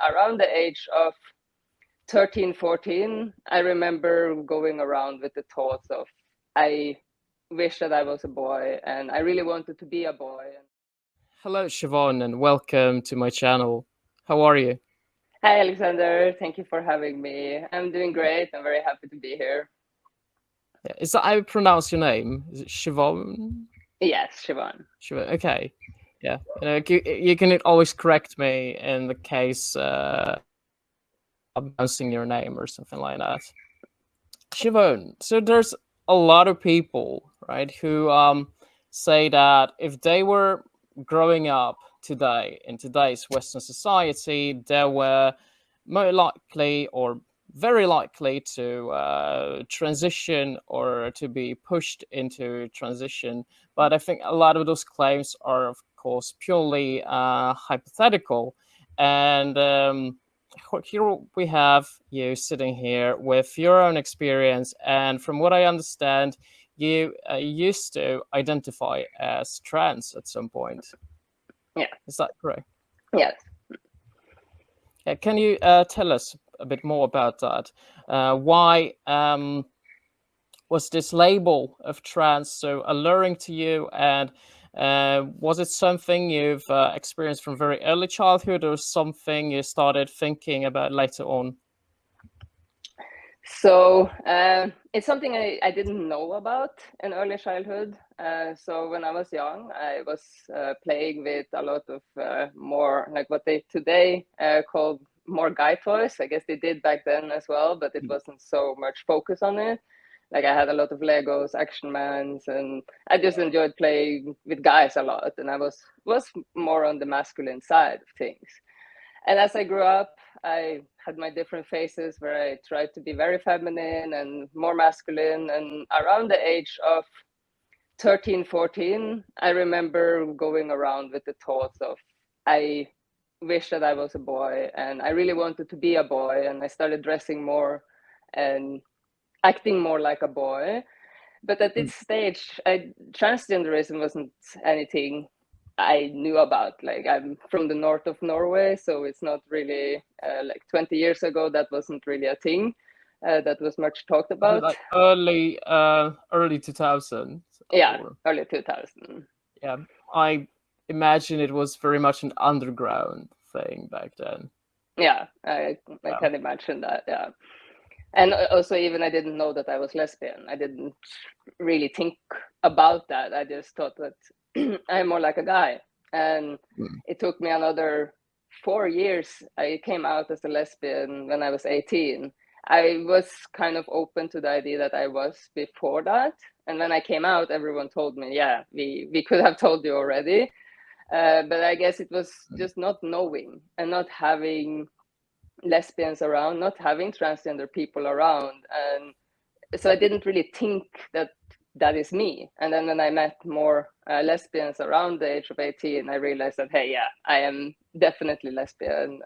around the age of 13, 14, I remember going around with the thoughts of, I wish that I was a boy and I really wanted to be a boy. Hello, Shivonne, and welcome to my channel. How are you? Hi, Alexander. Thank you for having me. I'm doing great. I'm very happy to be here. Is that how you pronounce your name? Is it Shivonne? Yes, Shivonne. Shivonne. Okay. Yeah. You can always correct me in the case I'm pronouncing your name or something like that. Shivonne. So there's a lot of people, right, who say that if they were growing up today in today's Western society, they were more likely or very likely to transition or to be pushed into transition. But I think a lot of those claims are, of course, purely hypothetical. And here we have you sitting here with your own experience. And from what I understand, you used to identify as trans at some point. Yeah. Is that correct? Yes. Can you tell us a bit more about that? Why was this label of trans so alluring to you? And was it something you've experienced from very early childhood, or something you started thinking about later on? So it's something I didn't know about in early childhood. So when I was young, I was playing with a lot of more like what they today call more guy toys. I guess they did back then as well, but it wasn't so much focus on it. Like I had a lot of Legos, Action Mans, and I just enjoyed playing with guys a lot. And I was more on the masculine side of things. And as I grew up, I had my different phases where I tried to be very feminine and more masculine. And around the age of 13, 14, I remember going around with the thoughts of, I wish that I was a boy and I really wanted to be a boy. And I started dressing more and acting more like a boy. But at this stage, transgenderism wasn't anything I knew about. Like I'm from the north of Norway, so it's not really like 20 years ago. That wasn't really a thing that was much talked Was it about. like early 2000s? Yeah, Or early 2000. yeah, I imagine it was very much an underground thing back then. Yeah, I Yeah. can imagine that. Yeah, and also even I didn't know that I was lesbian. I didn't really think about that. I just thought that I'm more like a guy, and Mm. it took me another 4 years. I came out as a lesbian when I was 18. I was kind of open to the idea that I was before that, and when I came out, everyone told me, "Yeah, we could have told you already," but I guess it was just not knowing and not having lesbians around, not having transgender people around, and so I didn't really think that that is me. And then when I met more lesbians around the age of 18, I realized that, hey, yeah, I am definitely lesbian.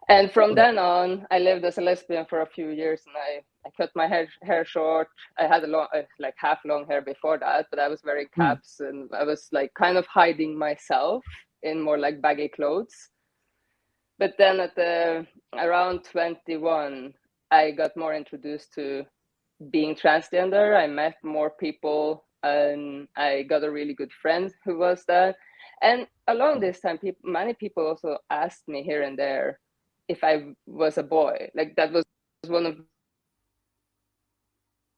And from Yeah. then on, I lived as a lesbian for a few years, and I cut my hair short. I had a long, like half long hair before that, but I was wearing Mm. caps, and I was like kind of hiding myself in more like baggy clothes. But then at the around 21, I got more introduced to being transgender. I met more people and I got a really good friend who was that. And along this time, many people also asked me here and there if I was a boy. Like that was one of.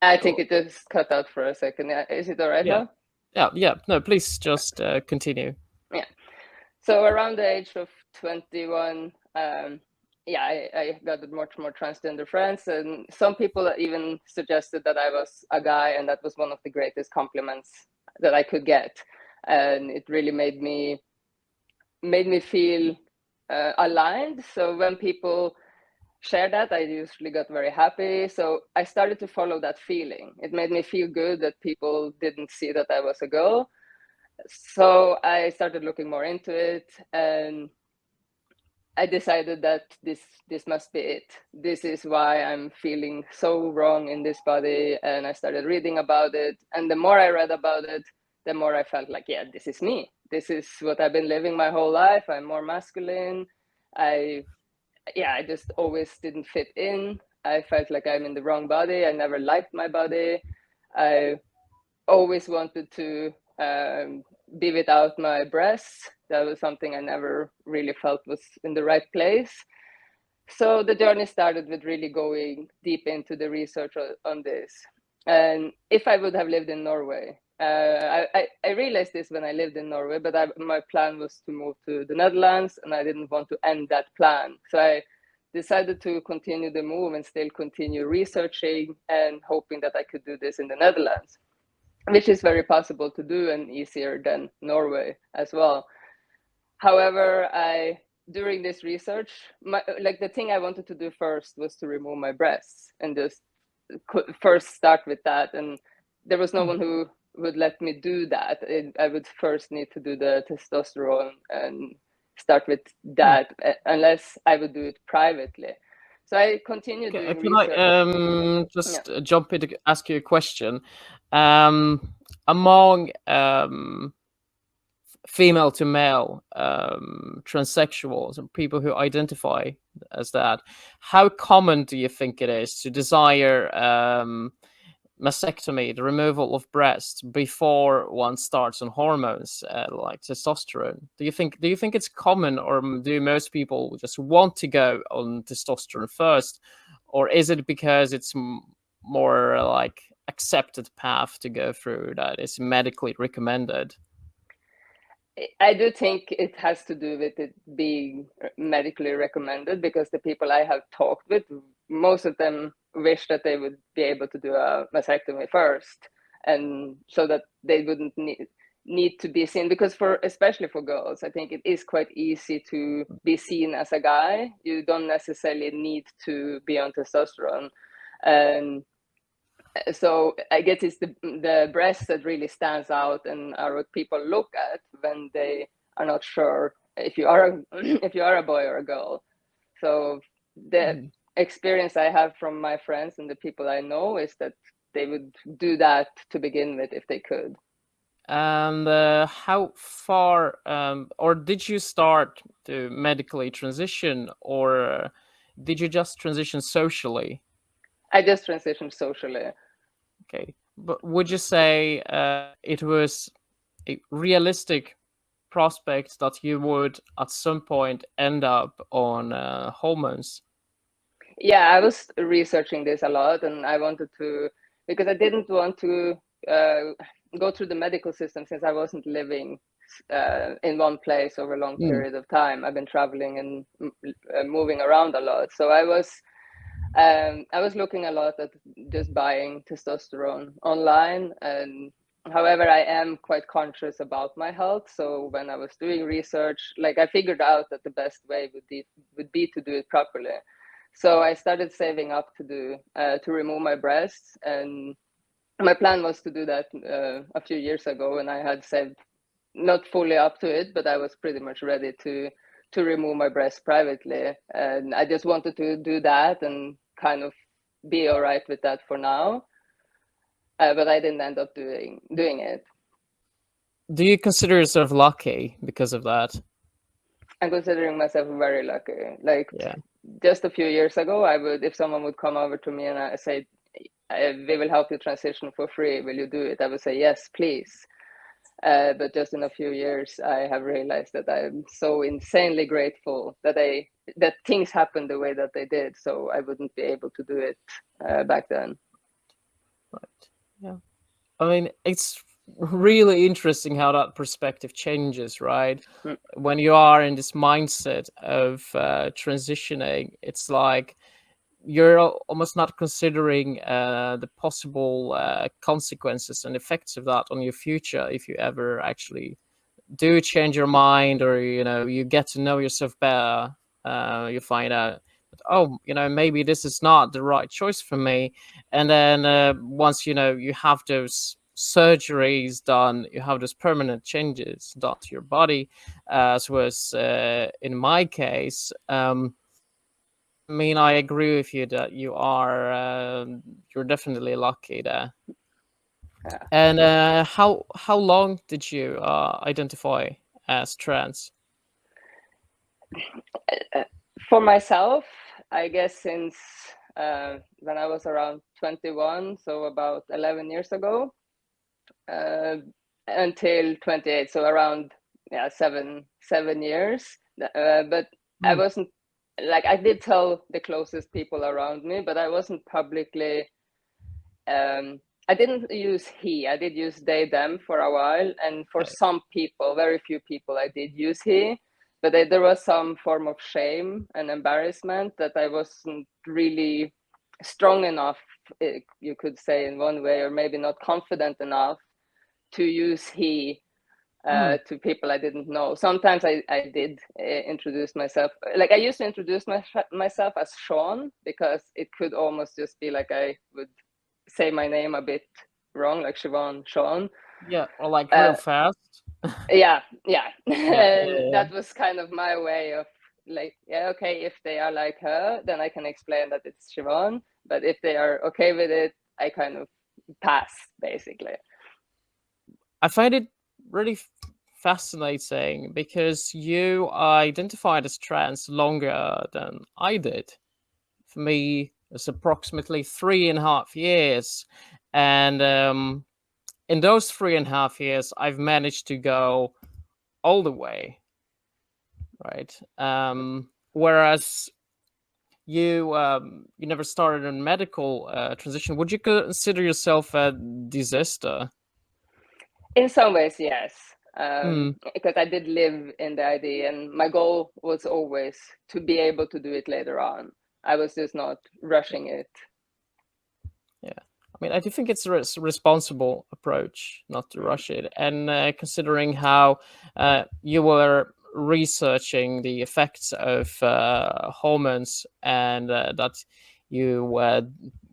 I think Oh, it just cut out for a second. Is it all right yeah. now? Yeah. No, please just continue. Yeah. So around the age of 21, yeah, I got much more transgender friends, and some people even suggested that I was a guy, and that was one of the greatest compliments that I could get, and it really made me feel aligned. So when people share that, I usually got very happy. So I started to follow that feeling. It made me feel good that people didn't see that I was a girl. So I started looking more into it, and I decided that this must be it. This is why I'm feeling so wrong in this body, and I started reading about it. And the more I read about it, the more I felt like, yeah, this is me. This is what I've been living my whole life. I'm more masculine. I just always didn't fit in. I felt like I'm in the wrong body. I never liked my body. I always wanted to be without my breasts. That was something I never really felt was in the right place. So the journey started with really going deep into the research on this. And if I would have lived in Norway, I realized this when I lived in Norway, but my plan was to move to the Netherlands, and I didn't want to end that plan. So I decided to continue the move and still continue researching and hoping that I could do this in the Netherlands, which is very possible to do and easier than Norway as well. However, during this research, the thing I wanted to do first was to remove my breasts and just first start with that. And there was no one who would let me do that. I would first need to do the testosterone and start with that, unless I would do it privately. So I continued doing research. Can I just jump in to ask you a question? Among female to male transsexuals and people who identify as that, how common do you think it is to desire mastectomy, the removal of breasts, before one starts on hormones like testosterone? Do you think it's common, or do most people just want to go on testosterone first, or is it because it's more like accepted path to go through that is medically recommended? I do think it has to do with it being medically recommended, because the people I have talked with, most of them wish that they would be able to do a mastectomy first, and so that they wouldn't need to be seen, because especially for girls, I think it is quite easy to be seen as a guy. You don't necessarily need to be on testosterone. And so I guess it's the breast that really stands out and are what people look at when they are not sure if you are a boy or a girl. So the experience I have from my friends and the people I know is that they would do that to begin with if they could. And how far, or did you start to medically transition, or did you just transition socially? I just transitioned socially. Okay, but would you say it was a realistic prospect that you would at some point end up on hormones? Yeah, I was researching this a lot, and I wanted to, because I didn't want to go through the medical system, since I wasn't living in one place over a long period of time. I've been traveling and moving around a lot. So I was looking a lot at just buying testosterone online. And however, I am quite conscious about my health. So when I was doing research, I figured out that the best way would be to do it properly. So I started saving up to remove my breasts, and my plan was to do that a few years ago, and I had saved not fully up to it, but I was pretty much ready to remove my breasts privately, and I just wanted to do that and kind of be all right with that for now. But I didn't end up doing it. Do you consider yourself lucky because of that? I'm considering myself very lucky. Yeah. Just a few years ago, I would, if someone would come over to me and I say, we will help you transition for free, will you do it? I would say, yes, please. But just in a few years, I have realized that I'm so insanely grateful that things happened the way that they did. So I wouldn't be able to do it back then. Right. Yeah. I mean, it's really interesting how that perspective changes, right? When you are in this mindset of transitioning, it's like you're almost not considering the possible consequences and effects of that on your future if you ever actually do change your mind, or you get to know yourself better. You find out that, oh, maybe this is not the right choice for me. And then once you have those surgeries done, you have those permanent changes done to your body, as was in my case. I mean, I agree with you that you're definitely lucky there. Yeah. And how long did you identify as trans? For myself, I guess since when I was around 21, so about 11 years ago, until 28, so around 7 years. But I wasn't like, I did tell the closest people around me, but I wasn't publicly. I didn't use he. I did use they them for a while, and for some people, very few people, I did use he. But there was some form of shame and embarrassment that I wasn't really strong enough, you could say, in one way, or maybe not confident enough to use he to people I didn't know. Sometimes I did introduce myself. Like, I used to introduce myself as Sean, because it could almost just be like I would say my name a bit wrong, like Shivonne, Sean. Yeah, or like real fast. Yeah. Yeah. That was kind of my way of like, yeah, okay, if they are like her, then I can explain that it's Shivonne. But if they are okay with it, I kind of pass, basically. I find it really fascinating because you identified as trans longer than I did. For me, it's approximately 3.5 years. And in those 3.5 years, I've managed to go all the way, right? Whereas you never started a medical transition. Would you consider yourself a desister? In some ways, yes. Because I did live in the ID, and my goal was always to be able to do it later on. I was just not rushing it. Yeah, I mean, I do think it's a responsible approach not to rush it, and considering how you were researching the effects of hormones, and that you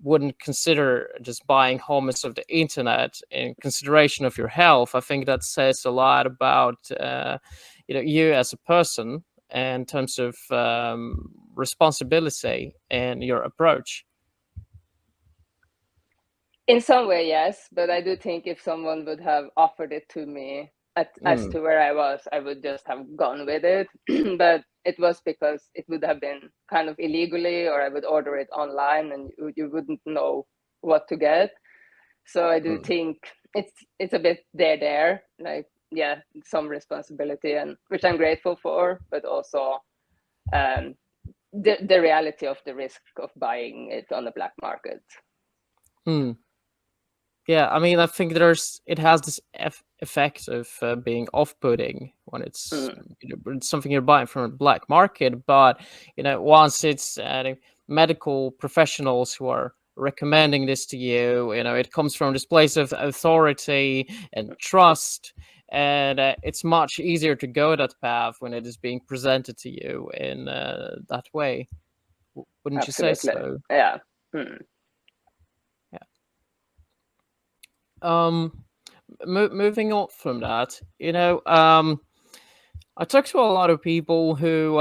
wouldn't consider just buying hormones of the internet in consideration of your health, I think that says a lot about you as a person in terms of responsibility and your approach. In some way, yes, but I do think if someone would have offered it to me as to where I was, I would just have gone with it. But it was because it would have been kind of illegally, or I would order it online and you wouldn't know what to get. So I do think it's a bit there, like, yeah, some responsibility, and which I'm grateful for, but also the reality of the risk of buying it on the black market. Yeah, I mean, I think it has this effect of being off-putting when it's it's something you're buying from a black market. But once it's medical professionals who are recommending this to you, it comes from this place of authority and trust, and it's much easier to go that path when it is being presented to you in that way. Wouldn't you say Absolutely. so? Yeah. Moving on from that, I talked to a lot of people who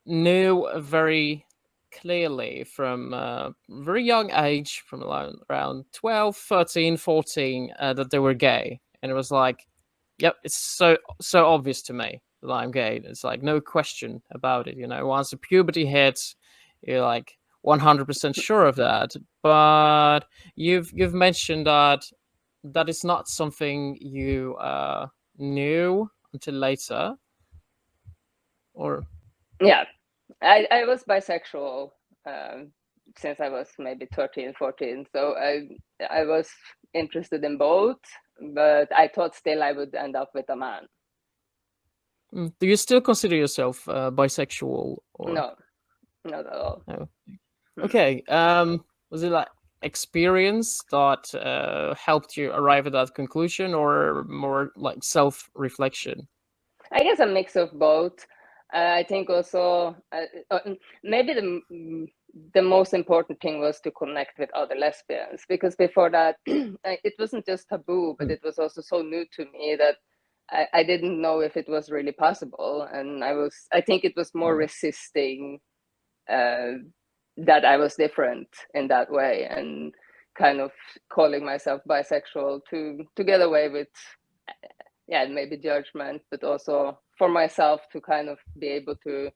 knew very clearly from a very young age, from around 12, 13, 14, that they were gay. And it was like, yep, it's so obvious to me that I'm gay. It's like no question about it. Once the puberty hits, you're like 100% sure of that. But you've mentioned that is not something you knew until later, or Yeah, I was bisexual since I was maybe 13, 14. So I was interested in both, but I thought still I would end up with a man. do you still consider yourself bisexual, or No, not at all. no? Okay. Was it like experience that helped you arrive at that conclusion, or more like self-reflection? I guess a mix of both. I think also maybe the most important thing was to connect with other lesbians, because before that it wasn't just taboo, but it was also so new to me that I didn't know if it was really possible, and I think it was more resisting that I was different in that way, and kind of calling myself bisexual to get away with maybe judgment, but also for myself to kind of be able to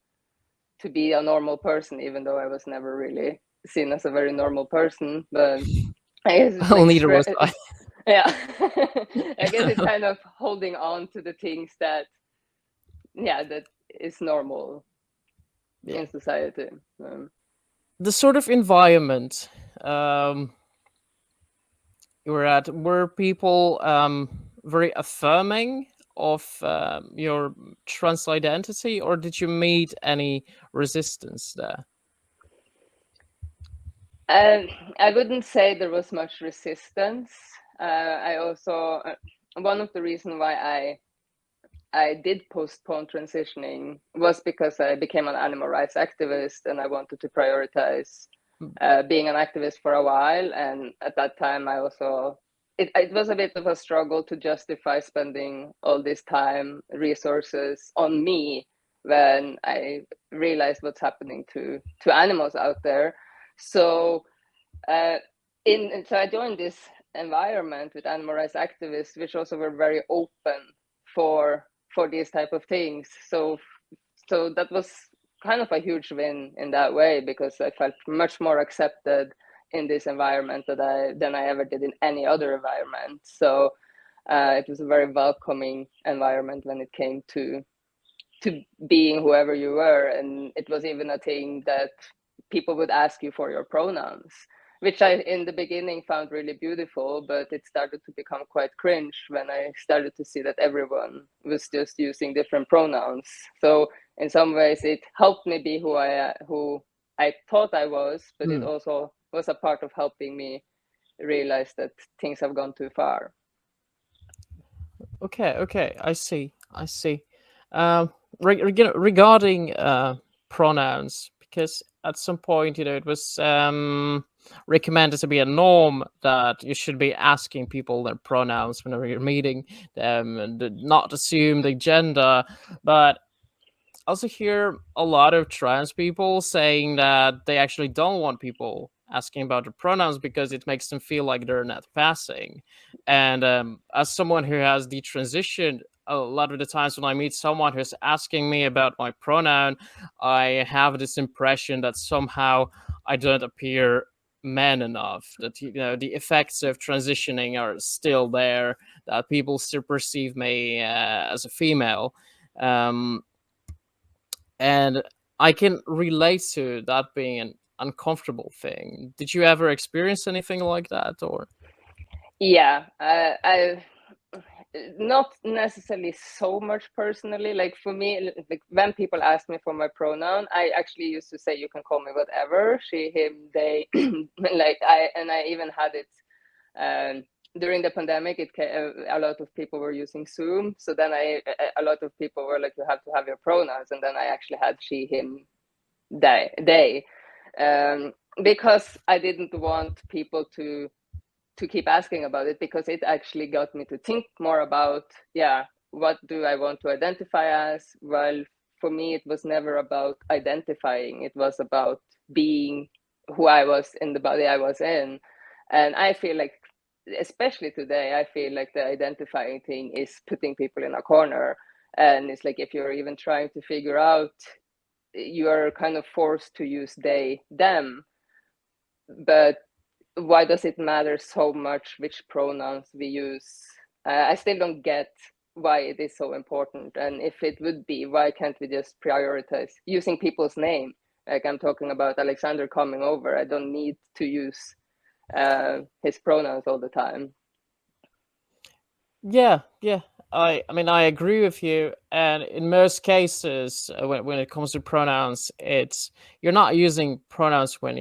be a normal person, even though I was never really seen as a very normal person. But I guess it's like Neither was I. yeah. I guess it's kind of holding on to the things that that is normal in society. The sort of environment you were at, were people very affirming of your trans identity, or did you meet any resistance there? I wouldn't say there was much resistance. I also one of the reasons why I did postpone transitioning was because I became an animal rights activist and I wanted to prioritize being an activist for a while. And at that time, I also it was a bit of a struggle to justify spending all this time, resources on me when I realized what's happening to animals out there. So so I joined this environment with animal rights activists, which also were very open for these type of things. So that was kind of a huge win in that way, because I felt much more accepted in this environment than I ever did in any other environment. So it was a very welcoming environment when it came to being whoever you were. And it was even a thing that people would ask you for your pronouns, which I in the beginning found really beautiful, but it started to become quite cringe when I started to see that everyone was just using different pronouns. So in some ways it helped me be who I thought I was, but it also was a part of helping me realize that things have gone too far. Okay, I see. Regarding pronouns, because at some point, it was recommended to be a norm that you should be asking people their pronouns whenever you're meeting them, and not assume the gender. But I also hear a lot of trans people saying that they actually don't want people asking about their pronouns because it makes them feel like they're not passing. And as someone who has detransitioned, a lot of the times when I meet someone who's asking me about my pronoun, I have this impression that somehow I don't appear man enough, that the effects of transitioning are still there, that people still perceive me as a female. And I can relate to that being an uncomfortable thing. Did you ever experience anything like that, or? Yeah, I not necessarily so much personally. Like for me, like when people ask me for my pronoun, I actually used to say you can call me whatever, she, him, they. Like I even had it during the pandemic. A lot of people were using Zoom, so then a lot of people were like, you have to have your pronouns, and then I actually had she, him, they, because I didn't want people to keep asking about it, because it actually got me to think more about, what do I want to identify as? Well, for me, it was never about identifying. It was about being who I was in the body I was in. And I feel like, especially today, I feel like the identifying thing is putting people in a corner. And it's like, if you're even trying to figure out, you are kind of forced to use they, them. But why does it matter so much which pronouns we use? I still don't get why it is so important. And if it would be, why can't we just prioritize using people's name? Like I'm talking about Alexander coming over. I don't need to use his pronouns all the time. Yeah. I mean, I agree with you. And in most cases, when it comes to pronouns, you're not using pronouns when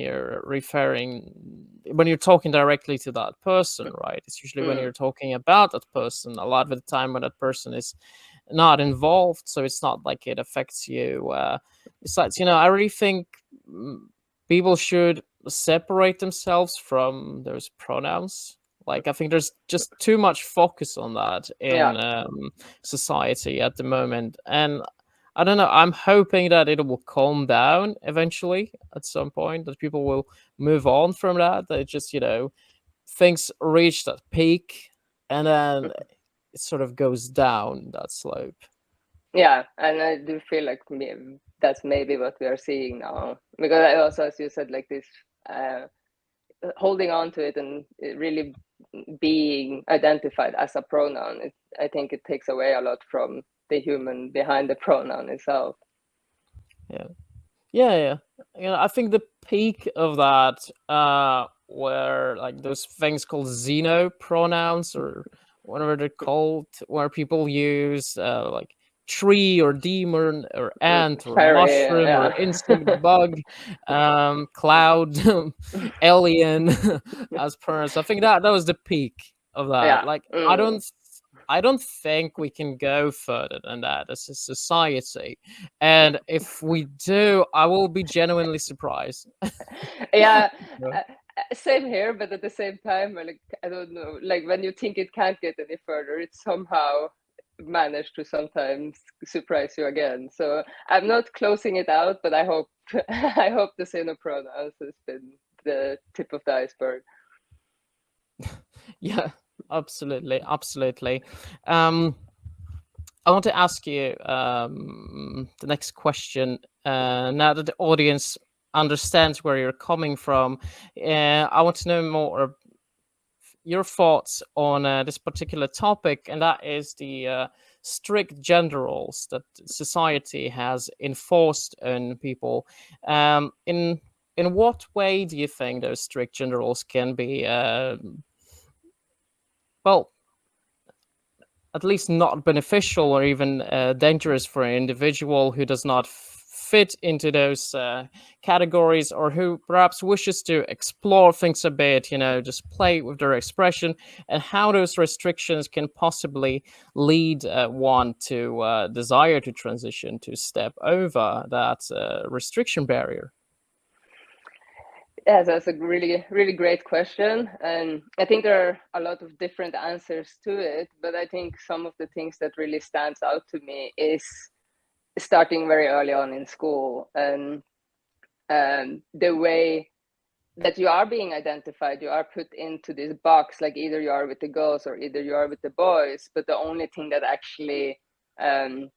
when you're talking directly to that person, right? It's usually when you're talking about that person. A lot of the time, when that person is not involved, so it's not like it affects you. Besides, I really think people should separate themselves from those pronouns. Like, I think there's just too much focus on that in society at the moment. And I don't know, I'm hoping that it will calm down eventually at some point, that people will move on from that. That it just, things reach that peak and then it sort of goes down that slope. Yeah, and I do feel like that's maybe what we are seeing now, because I also, as you said, like this holding on to it and it really being identified as a pronoun. I think it takes away a lot from the human behind the pronoun itself. Yeah. I think the peak of that were like those things called xenopronouns, or whatever they're called, where people use like tree or demon or ant or Fairy, mushroom or yeah. insect, bug, cloud, alien as pronouns. I think that was the peak of that. Yeah. Like I don't think we can go further than that as a society. And if we do, I will be genuinely surprised. Yeah. Yeah. Same here, but at the same time, like, I don't know, like when you think it can't get any further, it somehow managed to sometimes surprise you again. So I'm not closing it out, but I hope I hope the xenopronouns has been the tip of the iceberg. Yeah, absolutely. I want to ask you the next question. Now that the audience understands where you're coming from, I want to know more your thoughts on this particular topic, and that is the strict gender roles that society has enforced on people. In what way do you think those strict gender roles can be, well, at least not beneficial or even dangerous for an individual who does not fit into those categories, or who perhaps wishes to explore things a bit, just play with their expression, and how those restrictions can possibly lead one to desire to transition, to step over that restriction barrier? Yes, that's a really, really great question. And I think there are a lot of different answers to it, but I think some of the things that really stands out to me is starting very early on in school, and the way that you are being identified, you are put into this box, like either you are with the girls or either you are with the boys, but the only thing that actually um,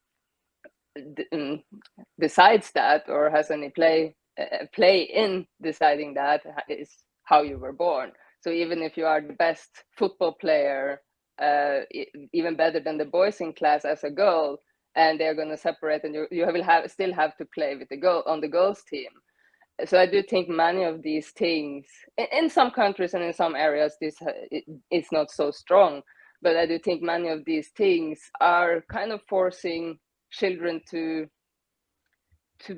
decides that or has any play in deciding that is how you were born. So even if you are the best football player, even better than the boys in class as a girl, and they're going to separate, and you will still have to play with the girl on the girls team. So I do think many of these things in some countries and in some areas this it's not so strong, but I do think many of these things are kind of forcing children to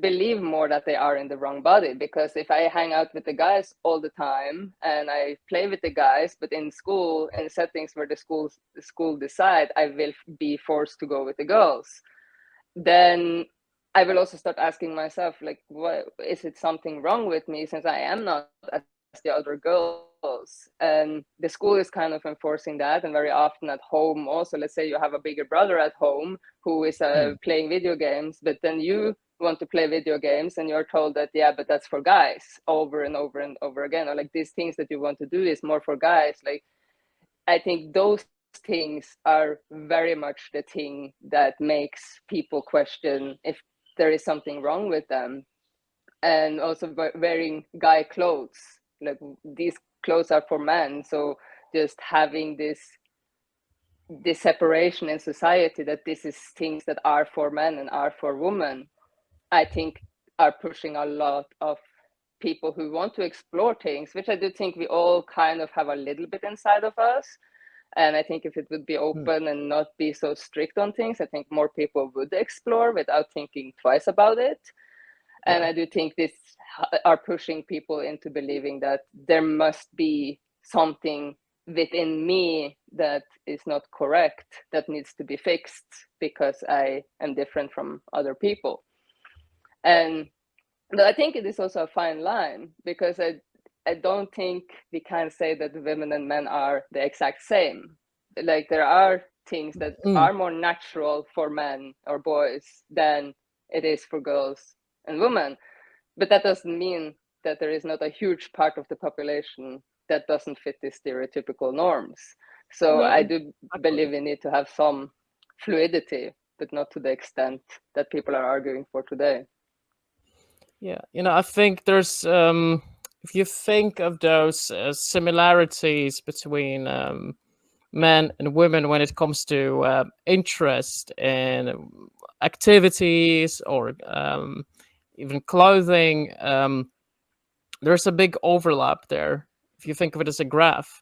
believe more that they are in the wrong body. Because if I hang out with the guys all the time and I play with the guys, but in school, in settings where the school decide I will be forced to go with the girls, then I will also start asking myself, like, what is it something wrong with me, since I am not as the other girls? And the school is kind of enforcing that. And very often at home also, let's say you have a bigger brother at home who is playing video games, but then you want to play video games and you're told that, yeah, but that's for guys, over and over and over again. Or like, these things that you want to do is more for guys. Like, I think those things are very much the thing that makes people question if there is something wrong with them. And also wearing guy clothes, like, these clothes are for men. So just having this separation in society, that this is things that are for men and are for women, I think are pushing a lot of people who want to explore things, which I do think we all kind of have a little bit inside of us. And I think if it would be open and not be so strict on things, I think more people would explore without thinking twice about it. And I do think this are pushing people into believing that there must be something within me that is not correct, that needs to be fixed because I am different from other people. And but I think it is also a fine line, because I don't think we can say that women and men are the exact same. Like, there are things that are more natural for men or boys than it is for girls and women. But that doesn't mean that there is not a huge part of the population that doesn't fit these stereotypical norms. So No, I do believe we need to have some fluidity but not to the extent that people are arguing for today. Yeah, I think there's if you think of those similarities between men and women when it comes to interest in activities or even clothing, there's a big overlap there if you think of it as a graph,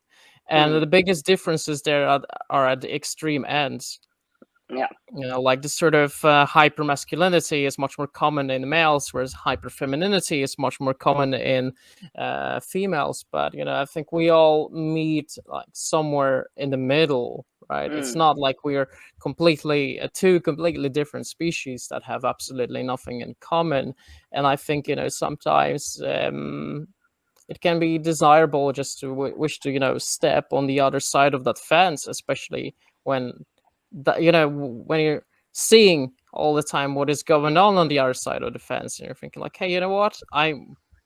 and the biggest differences there are at the extreme ends. Yeah. Like the sort of hyper masculinity is much more common in males, whereas hyper femininity is much more common in females. But I think we all meet like somewhere in the middle, right? It's not like we're completely two completely different species that have absolutely nothing in common. And I think sometimes it can be desirable just to wish to step on the other side of that fence, especially when when you're seeing all the time what is going on the other side of the fence, and you're thinking like, hey, you know what, I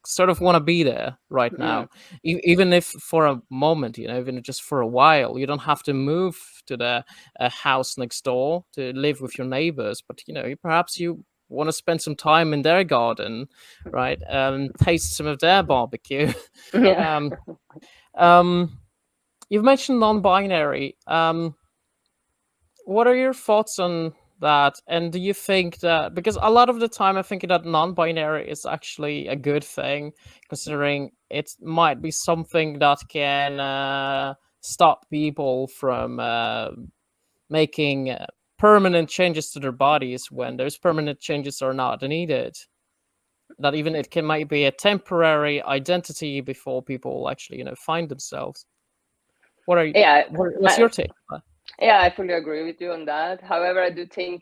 sort of want to be there right now. Even if for a moment, even just for a while, you don't have to move to the house next door to live with your neighbors, but perhaps you want to spend some time in their garden, right? Taste some of their barbecue. Yeah. You've mentioned non-binary. What are your thoughts on that? And do you think that, because a lot of the time I think that non-binary is actually a good thing, considering it might be something that can stop people from making permanent changes to their bodies when those permanent changes are not needed. That even it might be a temporary identity before people actually find themselves. Yeah. What's your take on that? Yeah, I fully agree with you on that. However, I do think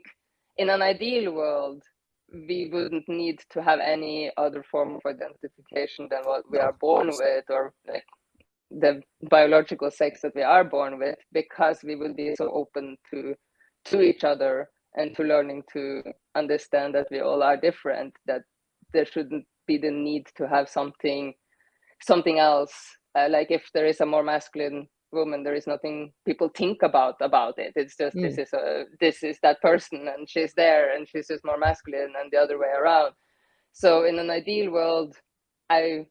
in an ideal world, we wouldn't need to have any other form of identification than what we No, are of born course. with, or like the biological sex that we are born with, because we will be so open to each other and to learning to understand that we all are different, that there shouldn't be the need to have something else. Like if there is a more masculine woman, there is nothing people think about it. It's just this is that person, and she's there, and she's just more masculine, and the other way around. So in an ideal world, I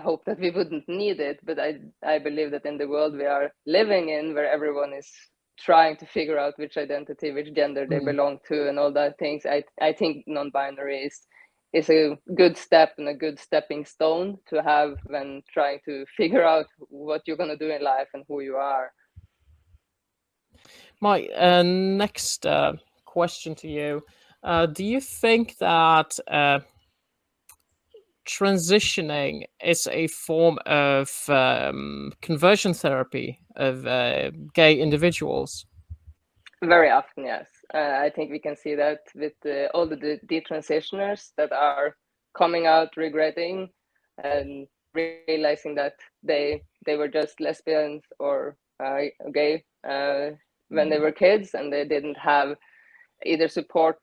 hope that we wouldn't need it, but I believe that in the world we are living in, where everyone is trying to figure out which identity, which gender they belong to, and all that things, I think non-binary is a good step and a good stepping stone to have when trying to figure out what you're going to do in life and who you are. My next question to you: do you think that transitioning is a form of conversion therapy of gay individuals? Very often, yes. I think we can see that with all the detransitioners that are coming out regretting and realizing that they were just lesbians or gay when they were kids, and they didn't have either support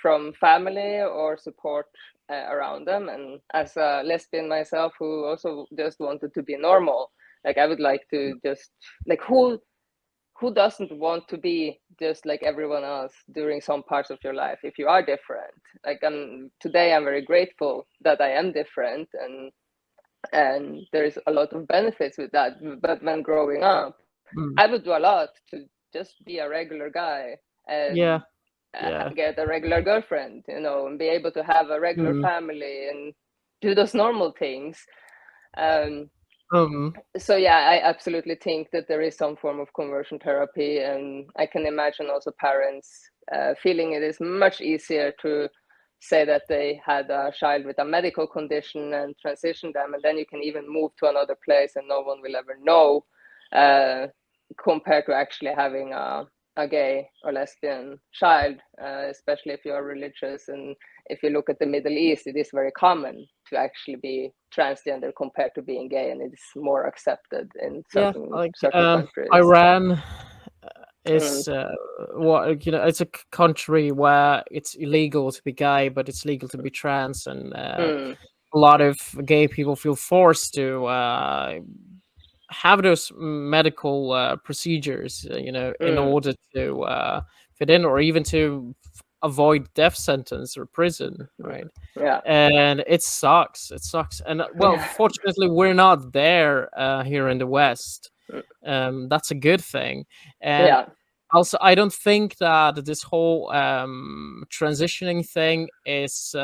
from family or support around them. And as a lesbian myself, who also just wanted to be normal, like I would like to just like who doesn't want to be just like everyone else during some parts of your life if you are different? Like today I'm very grateful that I am different, and there's a lot of benefits with that. But when growing up, I would do a lot to just be a regular guy Yeah, and yeah. get a regular girlfriend, and be able to have a regular family and do those normal things. So yeah, I absolutely think that there is some form of conversion therapy, and I can imagine also parents feeling it is much easier to say that they had a child with a medical condition and transition them, and then you can even move to another place and no one will ever know, compared to actually having a gay or lesbian child, especially if you are religious. And if you look at the Middle East, it is very common to actually be transgender compared to being gay, and it's more accepted in Yeah, certain like countries. Iran is it's a country where it's illegal to be gay, but it's legal to be trans, and a lot of gay people feel forced to have those medical procedures, in order to fit in, or even to avoid death sentence or prison, right? Yeah. And it sucks. It sucks. And well, fortunately, we're not there here in the West. That's a good thing. And Yeah. also, I don't think that this whole transitioning thing is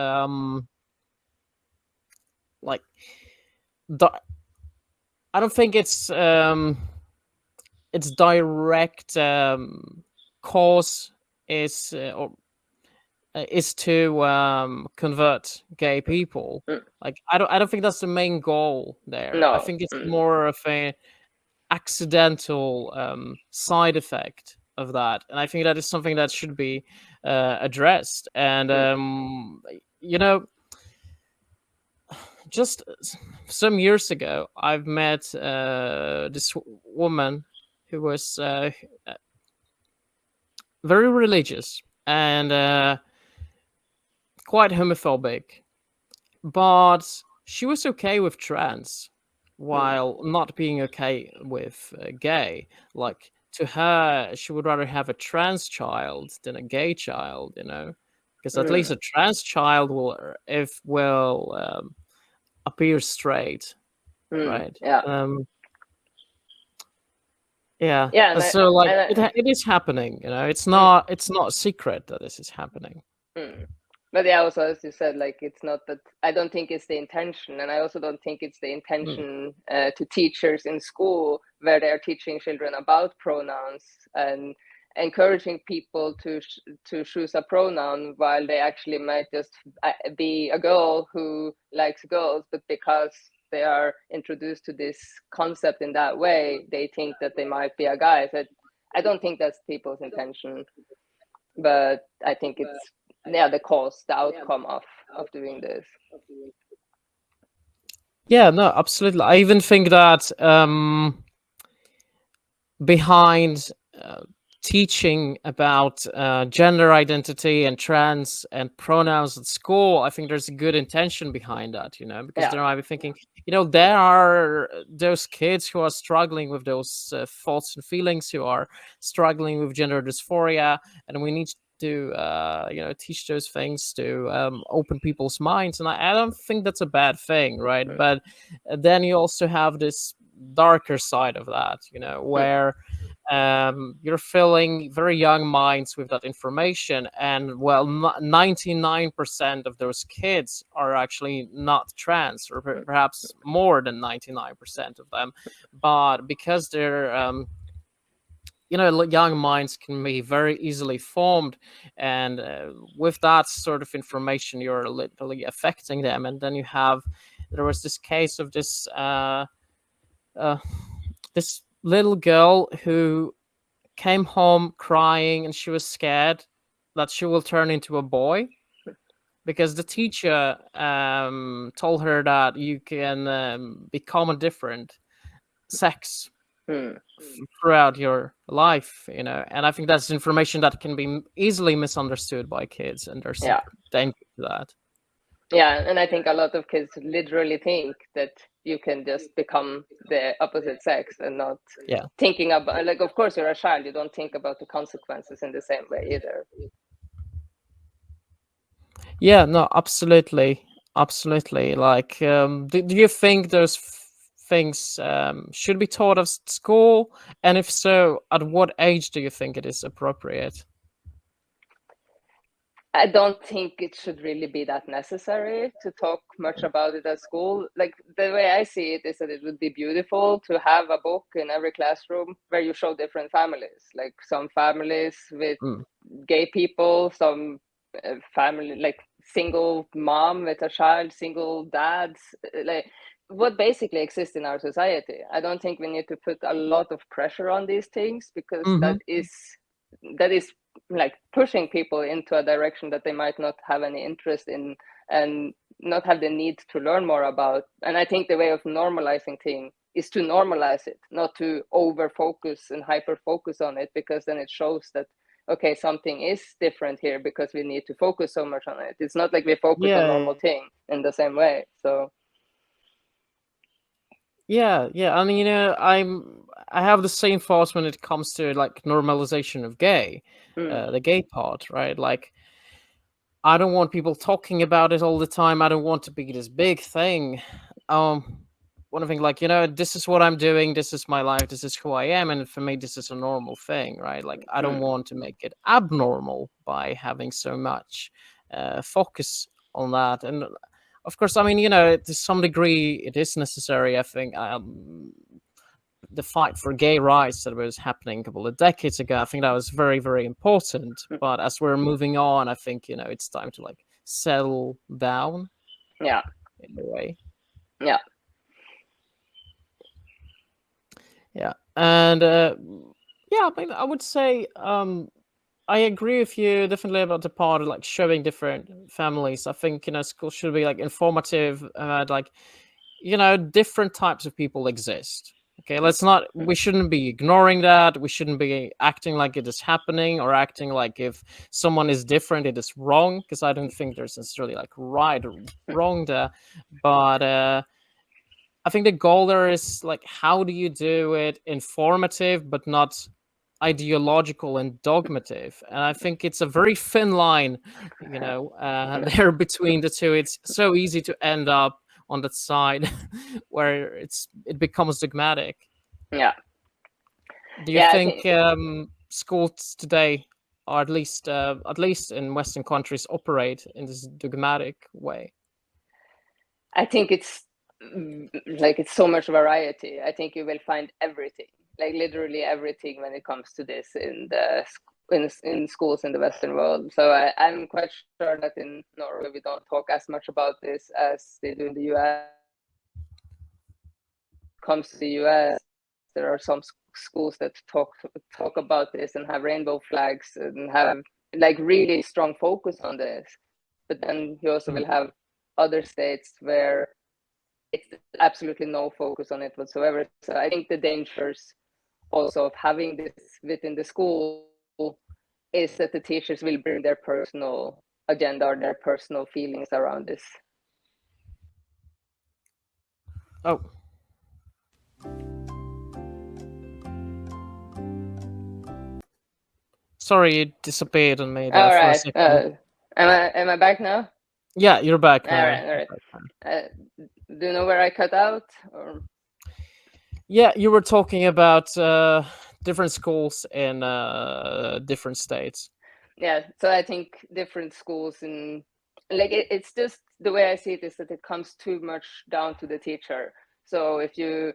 like I don't think its direct cause is to convert gay people. Like I don't think that's the main goal there. I No. think it's more of a accidental side effect of that, and I think that is something that should be addressed. And you know, just some years ago, I've met this woman who was very religious and quite homophobic, but she was okay with trans while not being okay with gay. Like, to her, she would rather have a trans child than a gay child, you know, because at least a trans child will appear straight, right? Yeah. Yeah. Yeah. So like it is happening, you know. It's not a secret that this is happening. But yeah, also as you said, like it's not that, I don't think it's the intention, and I also don't think it's the intention to teachers in school where they are teaching children about pronouns and encouraging people to choose a pronoun while they actually might just be a girl who likes girls, but because they are introduced to this concept in that way, they think that they might be a guy. So I don't think that's people's intention, but I think it's the cause, the outcome of doing this. Yeah, no, absolutely. I even think that behind teaching about gender identity and trans and pronouns at school, I think there's a good intention behind that, you know, because they might be thinking, you know, there are those kids who are struggling with those thoughts and feelings, who are struggling with gender dysphoria, and we need to teach those things to open people's minds. And I don't think that's a bad thing, right? But then you also have this darker side of that, you know, where you're filling very young minds with that information, and well, 99% of those kids are actually not trans, or perhaps more than 99% of them, but because they're young minds can be very easily formed, and with that sort of information, you're literally affecting them. And then there was this case of this this little girl who came home crying, and she was scared that she will turn into a boy, because the teacher told her that you can become a different sex throughout your life, you know. And I think that's information that can be easily misunderstood by kids, and there's a danger to that. Yeah, and I think a lot of kids literally think that you can just become the opposite sex and not thinking about, like, of course you're a child, you don't think about the consequences in the same way either. Yeah, no, absolutely. Like, do you think those things should be taught at school? And if so, at what age do you think it is appropriate? I don't think it should really be that necessary to talk much about it at school. Like, the way I see it is that it would be beautiful to have a book in every classroom where you show different families, like some families with gay people, some family, like single mom with a child, single dads, like what basically exists in our society. I don't think we need to put a lot of pressure on these things, because that is like pushing people into a direction that they might not have any interest in and not have the need to learn more about. And I think the way of normalizing things is to normalize it, not to over focus and hyper focus on it, because then it shows that, okay, something is different here because we need to focus so much on it. It's not like we focus on normal thing in the same way. So yeah. I mean, I have the same thoughts when it comes to like normalization of gay, Mm. the gay part, right? Like, I don't want people talking about it all the time. I don't want to be this big thing. One thing, like, this is what I'm doing. This is my life. This is who I am, and for me, this is a normal thing, right? Like, I don't want to make it abnormal by having so much focus on that. And of course, I mean, to some degree, it is necessary. I think the fight for gay rights that was happening a couple of decades ago, I think that was very, very important. But as we're moving on, I think, it's time to like settle down. Yeah. In a way. Yeah. Yeah. And yeah, I mean, I would say I agree with you definitely about the part of like showing different families. I think, school should be like informative, like, different types of people exist. Okay, we shouldn't be ignoring that. We shouldn't be acting like it is happening or acting like if someone is different, it is wrong, because I don't think there's necessarily like right or wrong there. But I think the goal there is like, how do you do it informative, but not ideological and dogmative? And I think it's a very thin line, there between the two. It's so easy to end up on that side where it becomes dogmatic. Yeah. Do you think schools today, or at least in Western countries, operate in this dogmatic way? I think it's like it's so much variety. I think you will find everything, like literally everything, when it comes to this in the in schools in the Western world. So I'm quite sure that in Norway we don't talk as much about this as they do in the US. Comes to the US, there are some schools that talk about this and have rainbow flags and have like really strong focus on this. But then you also will have other states where it's absolutely no focus on it whatsoever. So I think the dangers also of having this within the school is that the teachers will bring their personal agenda or their personal feelings around this. Oh. Sorry, you disappeared on me there for a second. Am I back now? Yeah, you're back now. All right. Do you know where I cut out? Or? Yeah, you were talking about different schools in different states. Yeah, so I think different schools in like it's just the way I see it is that it comes too much down to the teacher. So if you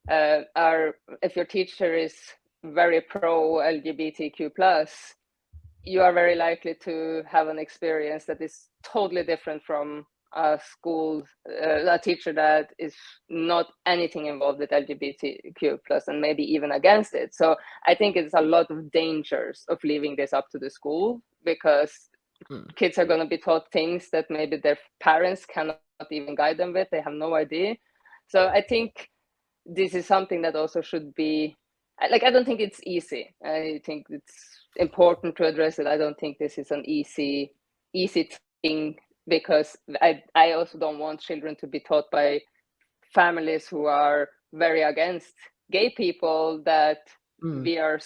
if your teacher is very pro LGBTQ plus, you are very likely to have an experience that is totally different from a school, a teacher that is not anything involved with LGBTQ plus and maybe even against it. So I think it's a lot of dangers of leaving this up to the school, because kids are going to be taught things that maybe their parents cannot even guide them with. They have no idea. So I think this is something that also should be like, I don't think it's easy. I think it's important to address it. I don't think this is an easy thing, because I also don't want children to be taught by families who are very against gay people that we are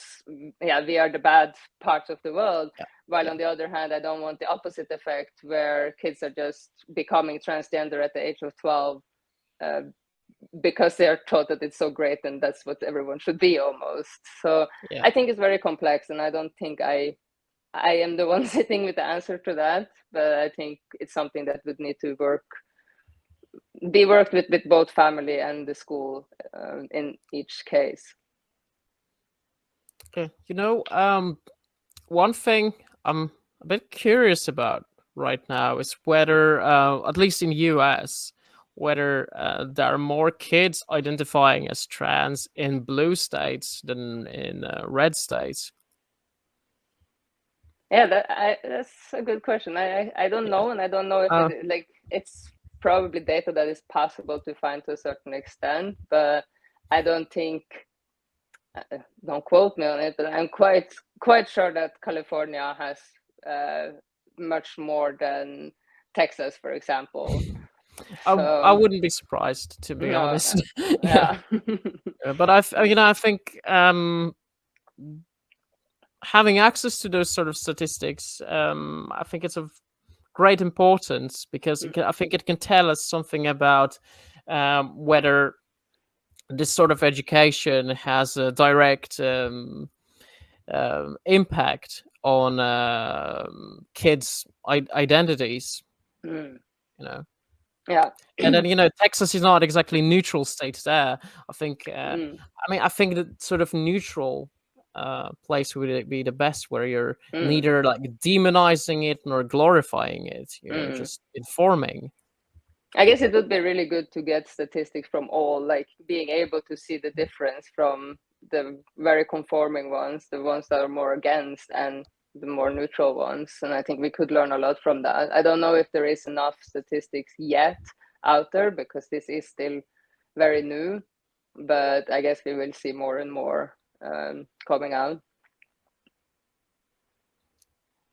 the bad parts of the world. While on the other hand, I don't want the opposite effect, where kids are just becoming transgender at the age of 12 because they are taught that it's so great and that's what everyone should be almost. So I think it's very complex, and I don't think I am the one sitting with the answer to that, but I think it's something that would need to be worked with both family and the school in each case. Okay, one thing I'm a bit curious about right now is whether, at least in US, whether there are more kids identifying as trans in blue states than in red states. Yeah, that's a good question. I don't know, and I don't know if it's probably data that is possible to find to a certain extent, but I don't think, don't quote me on it, but I'm quite sure that California has much more than Texas, for example. I wouldn't be surprised, to be no, honest. yeah. But I think having access to those sort of statistics, I think it's of great importance, because I think it can tell us something about whether this sort of education has a direct impact on kids' identities. Mm. You know. Yeah. And then Texas is not exactly neutral state there. I think. I think the sort of neutral place would be the best, where you're neither like demonizing it nor glorifying it. You're just informing. I guess it would be really good to get statistics from all, like being able to see the difference from the very conforming ones, the ones that are more against, and the more neutral ones. And I think we could learn a lot from that. I don't know if there is enough statistics yet out there, because this is still very new, but I guess we will see more and more coming out.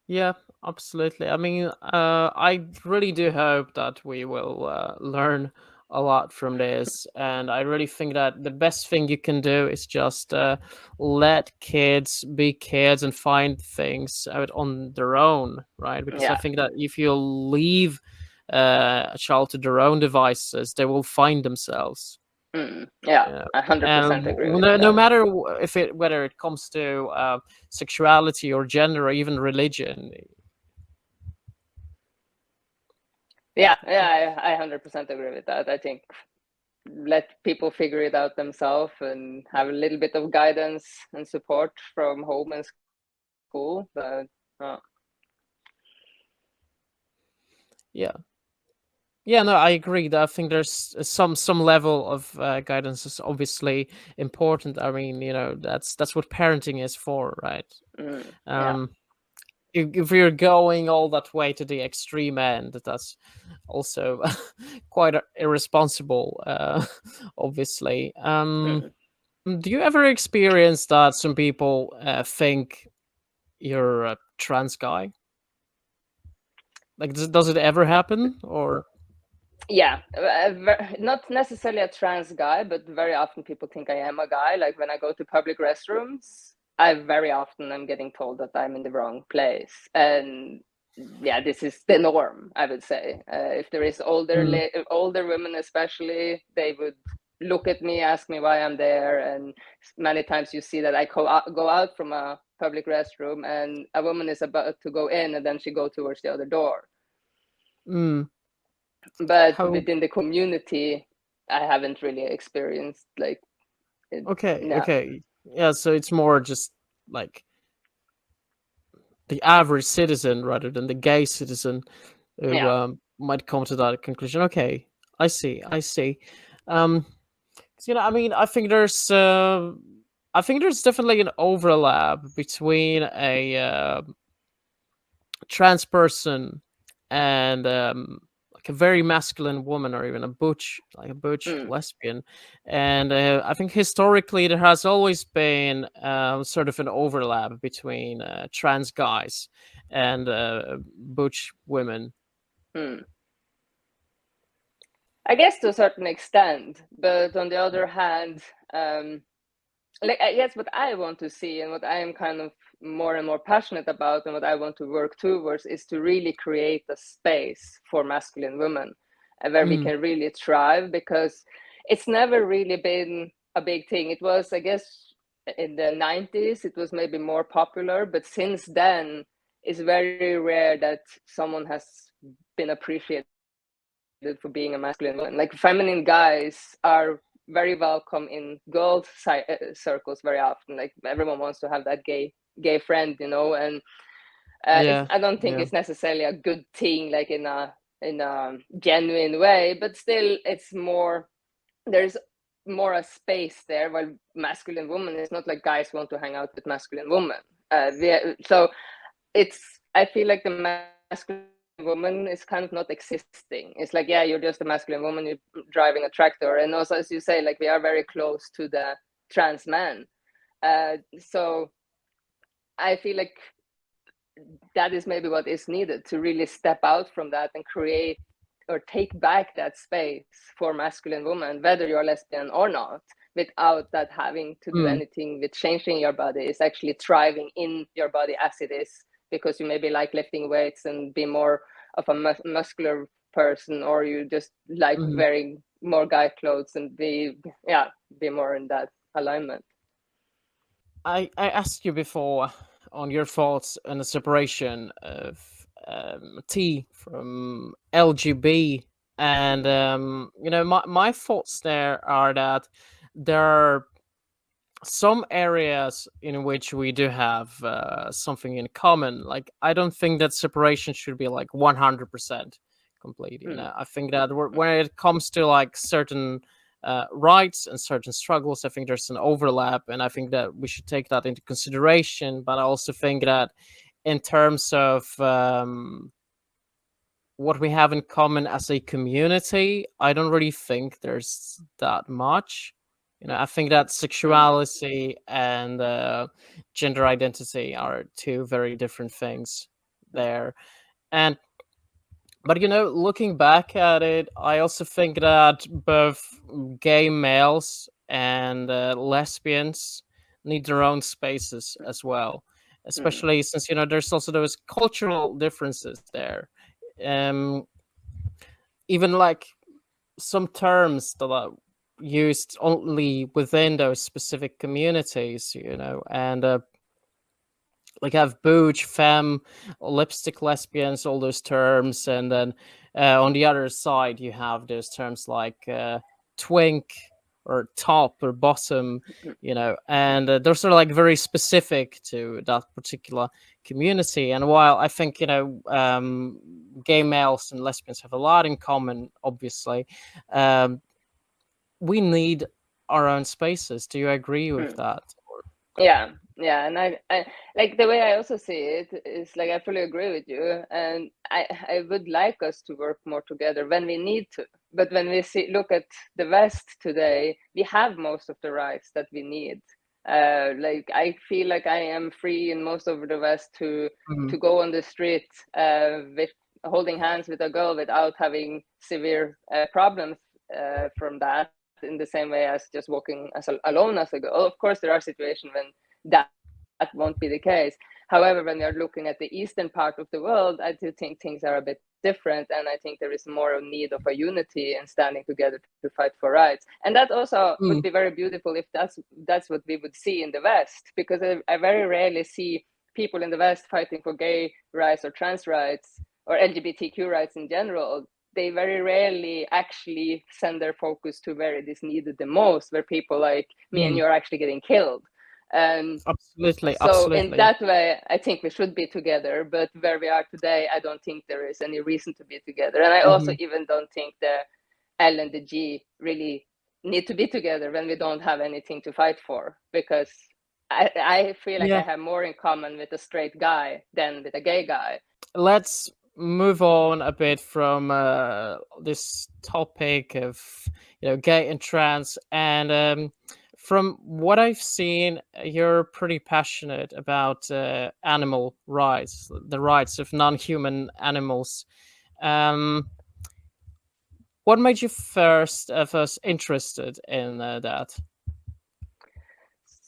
Yeah, absolutely. I mean, I really do hope that we will learn a lot from this, and I really think that the best thing you can do is just let kids be kids and find things out on their own, right? Because I Yeah. think that if you leave a child to their own devices, they will find themselves. Yeah, I 100% agree with No that. matter whether it comes to sexuality or gender or even religion. Yeah, I 100% agree with that. I think let people figure it out themselves and have a little bit of guidance and support from home and school. But yeah, no, I agree. I think there's some level of guidance is obviously important. I mean, that's what parenting is for, right? yeah. If you're going all that way to the extreme end, that's also quite irresponsible, obviously. Do you ever experience that some people think you're a trans guy? Like, does it ever happen, or? Yeah, not necessarily a trans guy, but very often people think I am a guy. Like when I go to public restrooms, I very often am getting told that I'm in the wrong place. And yeah, this is the norm, I would say. If there is older women especially, they would look at me, ask me why I'm there. And many times you see that I go out from a public restroom and a woman is about to go in, and then she go towards the other door. But How? within the community, I haven't really experienced like Okay. Yeah, so it's more just like the average citizen rather than the gay citizen who Yeah. might come to that conclusion. Okay, I see. Um, 'Cause, I mean, I think there's definitely an overlap between a trans person and like a very masculine woman, or even a butch, like a butch lesbian. And I think historically there has always been sort of an overlap between trans guys and butch women. I guess to a certain extent, but on the other hand, like I guess what I want to see and what I am kind of more and more passionate about and what I want to work towards is to really create a space for masculine women where we can really thrive, because it's never really been a big thing. It was, I guess, in the 90s, it was maybe more popular, but since then, it's very rare that someone has been appreciated for being a masculine woman. Like feminine guys are very welcome in girls' circles very often. Like everyone wants to have that gay friend, and I don't think it's necessarily a good thing, like in a genuine way, but still, it's more. There's more a space there, while masculine woman is not like guys want to hang out with masculine women. So it's. I feel like the masculine woman is kind of not existing. It's like, yeah, you're just a masculine woman, you're driving a tractor. And also, as you say, like we are very close to the trans man. So I feel like that is maybe what is needed to really step out from that and create or take back that space for masculine women, whether you're lesbian or not, without that having to do anything with changing your body. It's actually thriving in your body as it is, because you maybe like lifting weights and be more of a muscular person, or you just like wearing more guy clothes and be more in that alignment. I asked you before on your thoughts on the separation of T from LGB, and my thoughts there are that there are some areas in which we do have something in common. Like, I don't think that separation should be like 100% complete. I think that when it comes to like certain rights and certain struggles, I think there's an overlap, and I think that we should take that into consideration. But I also think that in terms of what we have in common as a community, I don't really think there's that much. I think that sexuality and gender identity are two very different things there. But looking back at it, I also think that both gay males and lesbians need their own spaces as well, especially since there's also those cultural differences there. Even like some terms that are used only within those specific communities, and like have butch, femme, lipstick lesbians, all those terms, and then on the other side you have those terms like twink or top or bottom, and those are like very specific to that particular community. And while I think gay males and lesbians have a lot in common, obviously, we need our own spaces. Do you agree with that? Yeah, and I like the way I also see it is like I fully agree with you, and I would like us to work more together when we need to. But when we look at the West today, we have most of the rights that we need. Like I feel like I am free in most of the West to go on the street with holding hands with a girl without having severe problems from that, in the same way as just walking alone as a girl. Of course, there are situations when that won't be the case. However, when we are looking at the eastern part of the world, I do think things are a bit different, and I think there is more a need of a unity and standing together to fight for rights. And that also would be very beautiful if that's what we would see in the West, because I very rarely see people in the West fighting for gay rights or trans rights or LGBTQ rights in general. They very rarely actually send their focus to where it is needed the most, where people like me and you are actually getting killed. Absolutely. In that way, I think we should be together. But where we are today, I don't think there is any reason to be together. And I also even don't think the L and the G really need to be together when we don't have anything to fight for, because I feel like I have more in common with a straight guy than with a gay guy. Let's move on a bit from this topic of gay and trans, and from what I've seen, you're pretty passionate about animal rights, the rights of non-human animals. What made you first interested in that?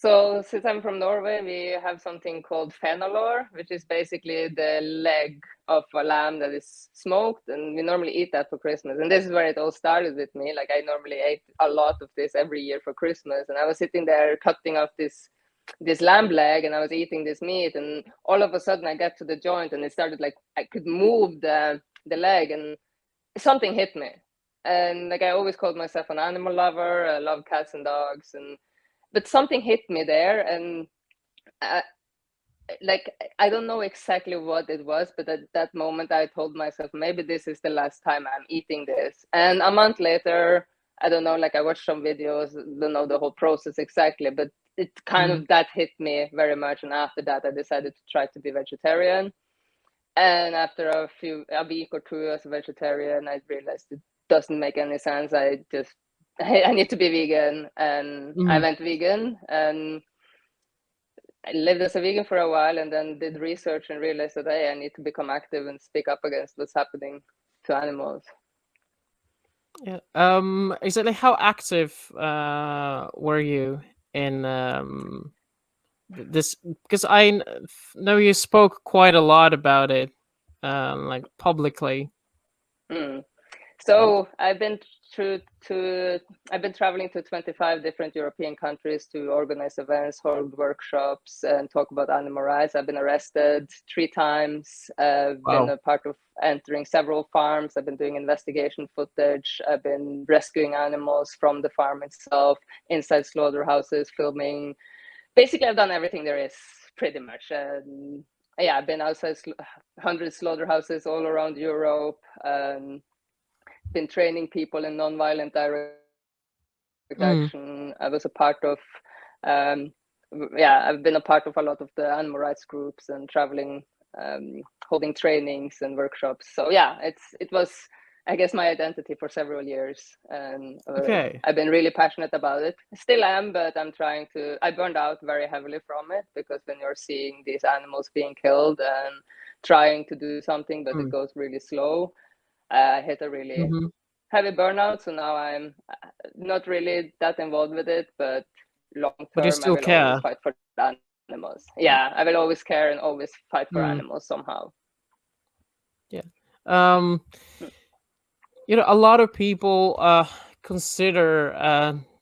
So since I'm from Norway, we have something called fenalår, which is basically the leg of a lamb that is smoked, and we normally eat that for Christmas. And this is where it all started with me. Like I normally ate a lot of this every year for Christmas, and I was sitting there cutting off this lamb leg, and I was eating this meat, and all of a sudden I got to the joint, and it started like I could move the leg, and something hit me. And like I always called myself an animal lover. I love cats and dogs, but something hit me there, and like I don't know exactly what it was, but at that moment I told myself maybe this is the last time I'm eating this. And a month later, I don't know, like I watched some videos, don't know the whole process exactly, but it kind of that hit me very much. And after that, I decided to try to be vegetarian. And after a week or two as a vegetarian, I realized it doesn't make any sense. I need to be vegan, and I went vegan, and I lived as a vegan for a while, and then did research and realized that, hey, I need to become active and speak up against what's happening to animals. Yeah. Exactly. How active were you in this? Because know you spoke quite a lot about it, like publicly. Mm. So I've been traveling to 25 different European countries to organize events, hold workshops, and talk about animal rights. I've been arrested 3 times. I've been Wow. a part of entering several farms. I've been doing investigation footage. I've been rescuing animals from the farm itself, inside slaughterhouses, filming. Basically, I've done everything there is, pretty much. Yeah, I've been outside 100 slaughterhouses all around Europe. Been training people in nonviolent direct Mm. action. I was a part of, um, yeah, I've been a part of a lot of the animal rights groups and traveling, holding trainings and workshops. So yeah, it was, I guess, my identity for several years, and Okay. I've been really passionate about it. Still am, but I'm trying to. I burned out very heavily from it, because when you're seeing these animals being killed and trying to do something, but it Mm. goes really slow, I hit a really Mm-hmm. heavy burnout. So now I'm not really that involved with it, but long But you term, I still will always care. fight for the animals. Yeah. Yeah, I will always care and always fight for Mm. animals somehow. Yeah. Um. A lot of people consider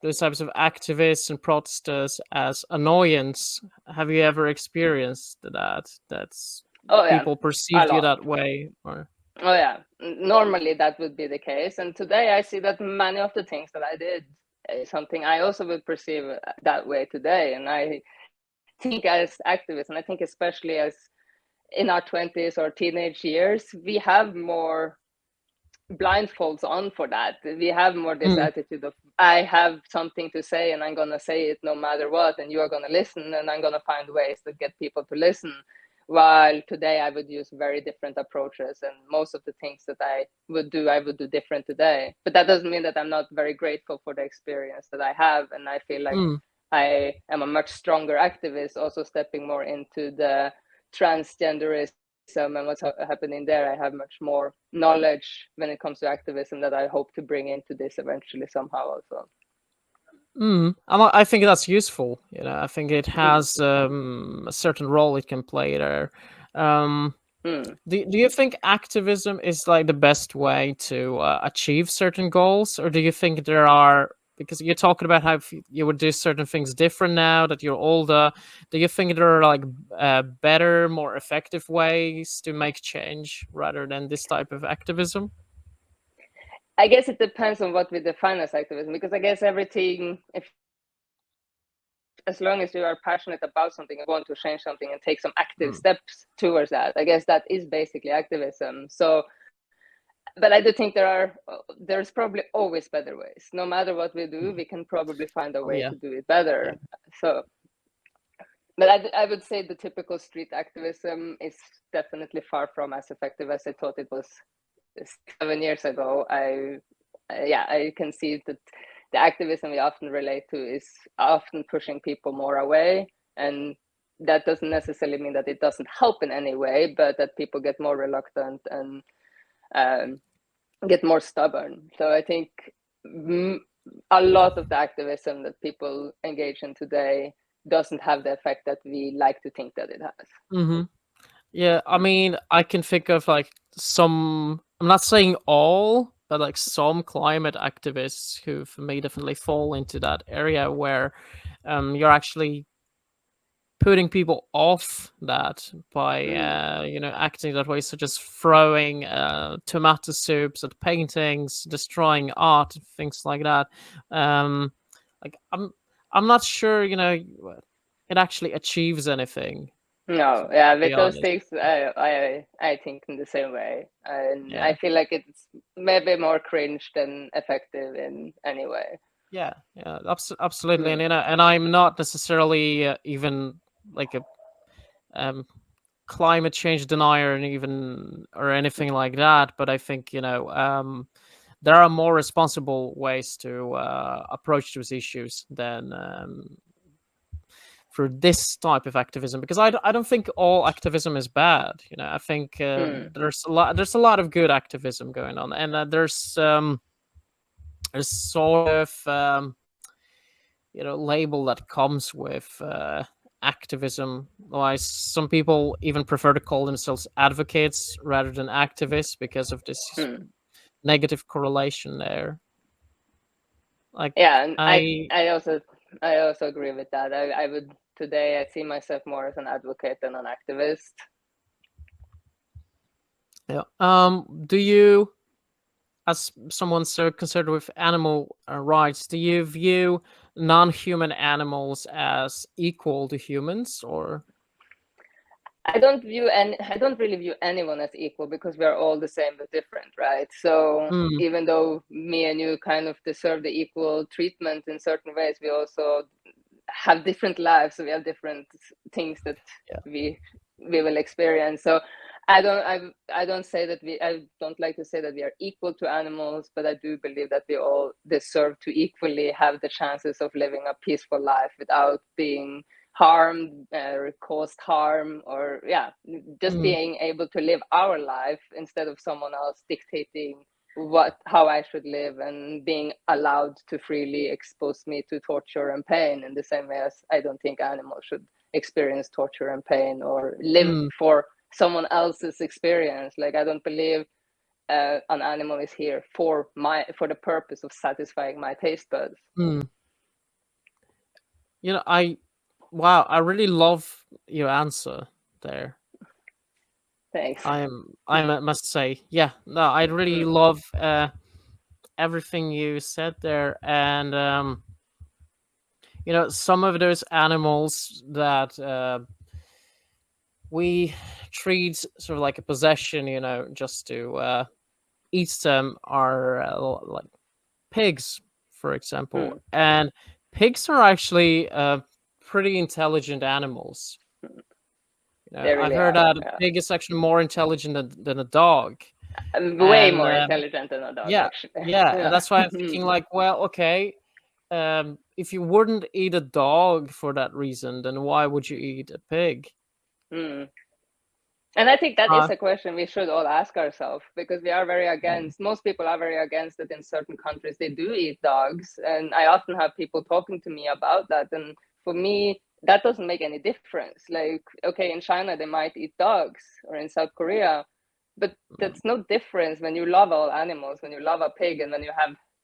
those types of activists and protesters as annoyance. Have you ever experienced that? That's Oh yeah, people a perceived you lot. that way, or Oh yeah, normally that would be the case. And today I see that many of the things that I did is something I also would perceive that way today. And I think as activists, and I think especially as in our 20s or teenage years, we have more blindfolds on for that. We have more this mm, attitude of, I have something to say and I'm going to say it no matter what, and you are going to listen, and I'm going to find ways to get people to listen. While today I would use very different approaches, and most of the things that I would do different today. But that doesn't mean that I'm not very grateful for the experience that I have, and I feel like mm, I am a much stronger activist, also stepping more into the transgenderism and what's happening there. I have much more knowledge when it comes to activism that I hope to bring into this eventually somehow also. I think that's useful. I think it has a certain role it can play there. Um, Mm. do you think activism is like the best way to achieve certain goals, or do you think there are, because you're talking about how you would do certain things different now that you're older? Do you think there are like better, more effective ways to make change rather than this type of activism? I guess it depends on what we define as activism, because I guess everything, if as long as you are passionate about something and want to change something and take some active Mm, steps towards that, I guess that is basically activism. So, but I do think there's probably always better ways. No matter what we do, mm. we can probably find a Oh way yeah, to do it yeah. better. So, but I would say the typical street activism is definitely far from as effective as I thought it was 7 years ago. Yeah, I can see that the activism we often relate to is often pushing people more away, and that doesn't necessarily mean that it doesn't help in any way, but that people get more reluctant and um, get more stubborn. So I think a lot of the activism that people engage in today doesn't have the effect that we like to think that it has. Hmm. Yeah, I mean, I can think of like some. I'm not saying all, but like some climate activists who, for me, definitely fall into that area where you're actually putting people off that by Mm. acting that way, such as throwing tomato soups at paintings, destroying art, things like that. um like I'm not sure it actually achieves anything, No, to yeah, be with those honest. things, I think in the same way, and I Yeah, feel like it's maybe more cringe than effective in any way. yeah, absolutely. And Mm. and I'm not necessarily even like a um climate change denier and even or anything like that, but I think there are more responsible ways to approach those issues than through this type of activism, because I don't think all activism is bad. I think Mm. there's a lot of good activism going on, and there's a sort of label that comes with activism. Why some people even prefer to call themselves advocates rather than activists because of this negative correlation there. Like, yeah, and I also agree with that. I would today I see myself more as an advocate than an activist. yeah. Do you, as someone so concerned with animal rights, do you view non-human animals as equal to humans, or? I don't really view anyone as equal because we are all the same but different, right? So Mm, even though me and you kind of deserve the equal treatment in certain ways, we also have different lives. So we have different things that yeah. we will experience. So I don't say that I don't like to say that we are equal to animals, but I do believe that we all deserve to equally have the chances of living a peaceful life without being harmed or caused harm, or just Mm, being able to live our life instead of someone else dictating how I should live, and being allowed to freely expose me to torture and pain in the same way as I don't think animals should experience torture and pain or live mm, for someone else's experience. Like, I don't believe an animal is here for the purpose of satisfying my taste buds. mm. I really love your answer there. Thanks. I must say, yeah, no, I really Mm, love everything you said there, and some of those animals that we treat sort of like a possession, just to eat them, are like pigs, for example, mm, and pigs are actually pretty intelligent animals. they I've really heard are. that a Yeah. pig is actually more intelligent than a dog. Way And more intelligent than a dog, yeah, actually. yeah, and Yeah. that's why I'm thinking, like, well, okay, if you wouldn't eat a dog for that reason, then why would you eat a pig? Mm. And I think that Uh, is a question we should all ask ourselves, because we are very mm, against, most people are very against that in certain countries they do eat dogs. And I often have people talking to me about that. And for me, that doesn't make any difference. Like, okay, in China, they might eat dogs, or in South Korea, but mm, that's no difference when you love all animals, when you love a pig, and when you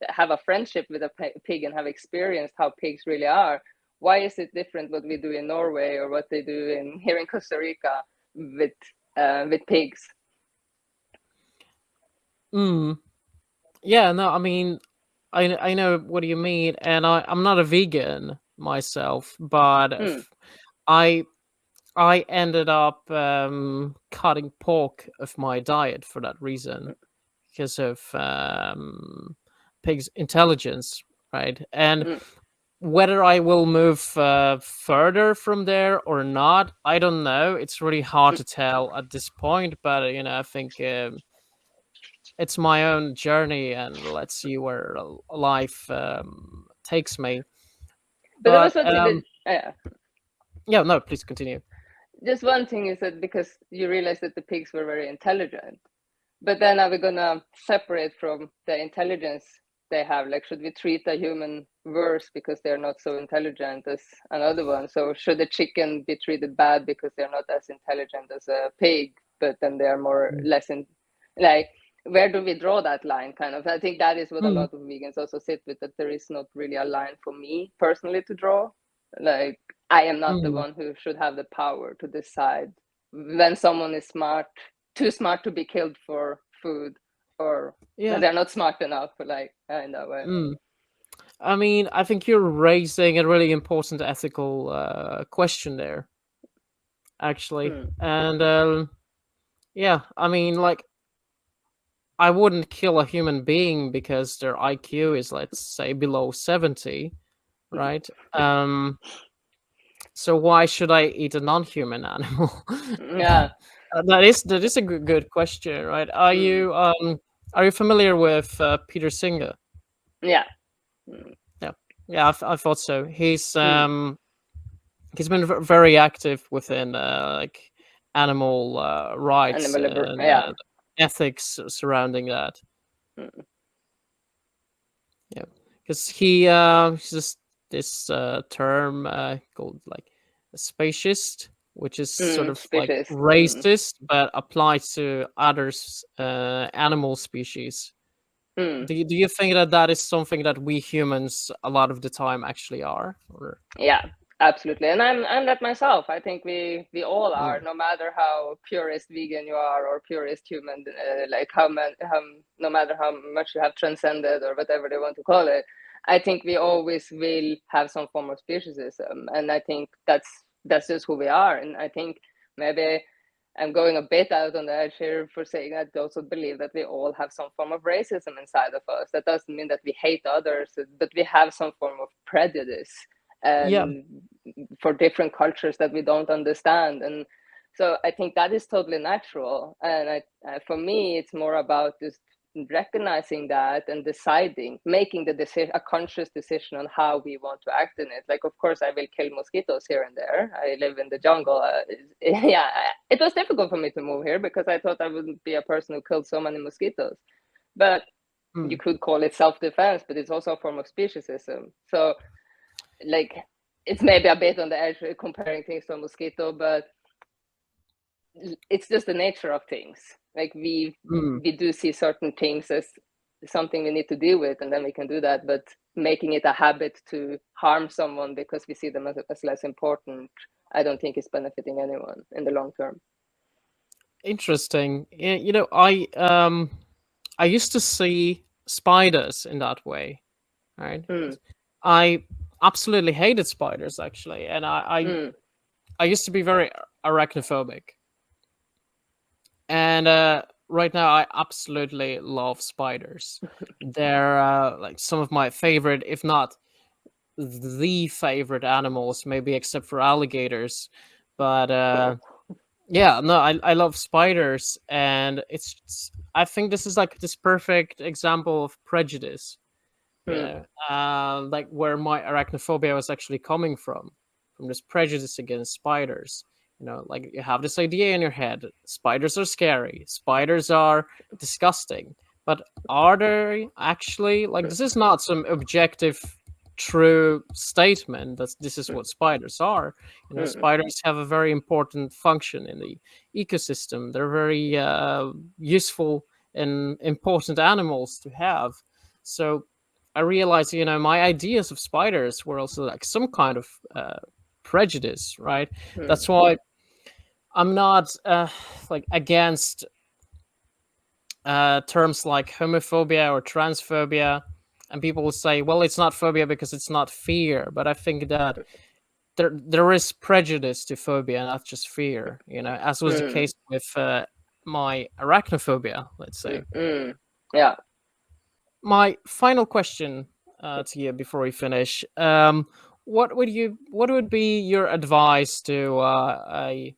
have a friendship with a pig and have experienced how pigs really are. Why is it different what we do in Norway or what they do here in Costa Rica with pigs? mm. Yeah, no, I mean, I know what you mean, and I'm not a vegan myself, but Hmm. I I ended up cutting pork of my diet for that reason, because of pig's intelligence, right? And Mm. whether I will move further from there or not, I don't know. It's really hard to tell at this point, but I think it's my own journey, and let's see where life takes me. But there was But something that, yeah, no, please continue. just one thing is that because you realize that the pigs were very intelligent, but then are we gonna separate from the intelligence they have? Like, should we treat a human worse because they're not so intelligent as another one? So should a chicken be treated bad because they're not as intelligent as a pig, but then they are more Mm, less in, like, where do we draw that line? Kind of, I think that is what a mm, lot of vegans also sit with, that there is not really a line for me personally to draw. Like, I am not the mm. one who should have the power to decide when someone is too smart to be killed for food, or when Yeah. they're not smart enough, like, in that way. Mm. I mean, I think you're raising a really important ethical question there, actually. Hmm. And yeah, I mean, like, I wouldn't kill a human being because their IQ is, let's say, below 70, right? So why should I eat a non-human animal? Yeah. That is a good question, right? Hmm. Are you familiar with Peter Singer? Yeah. Hmm. Yeah, yeah, I thought so. Hmm. He's been very active within like animal rights Animal and yeah. ethics surrounding that. Hmm. because just this term called like a speciesist, which is sort of like Species. racist but applied to others animal species. Do you think that that is something that we humans a lot of the time actually are? Or Yeah, absolutely. And I'm that myself. I think we all are, mm, no matter how purist vegan you are or purist human, like no matter how much you have transcended or whatever they want to call it. I think we always will have some form of speciesism, and I think that's just who we are. And I think maybe I'm going a bit out on the edge here for saying I also believe that we all have some form of racism inside of us. That doesn't mean that we hate others, but we have some form of prejudice yeah. and for different cultures that we don't understand. And so I think that is totally natural. And for me, it's more about just recognizing that and deciding, making the decision, a conscious decision on how we want to act in it. Like, of course, I will kill mosquitoes here and there. I live in the jungle. Yeah, it was difficult for me to move here because I thought I wouldn't be a person who killed so many mosquitoes. But you Mm, could call it self-defense, but it's also a form of speciesism. So, like, it's maybe a bit on the edge comparing things to a mosquito, but it's just the nature of things. Like mm. we do see certain things as something we need to deal with, and then we can do that. But making it a habit to harm someone because we see them as less important, I don't think is benefiting anyone in the long term. Interesting. You know, I used to see spiders in that way, right? Mm, I absolutely hated spiders actually, and mm, I used to be very arachnophobic, and right now I absolutely love spiders. They're like some of my favorite, if not the favorite animals, maybe except for alligators. But cool. yeah, no, I love spiders, and I think this is like this perfect example of prejudice. You Mm, know, like where my arachnophobia was actually coming from this prejudice against spiders. You know, like you have this idea in your head: spiders are scary, spiders are disgusting. But are they actually like? This is not some objective, true statement that this is what spiders are. You know, mm, spiders have a very important function in the ecosystem. They're very useful and important animals to have. So I realized, you know, my ideas of spiders were also like some kind of prejudice, right? mm, That's why I'm not like against terms like homophobia or transphobia. And people will say, well, it's not phobia because it's not fear. But I think that there is prejudice to phobia, not just fear. You know, as was the mm, case with my arachnophobia, let's say. yeah. My final question to you before we finish: what would be your advice to a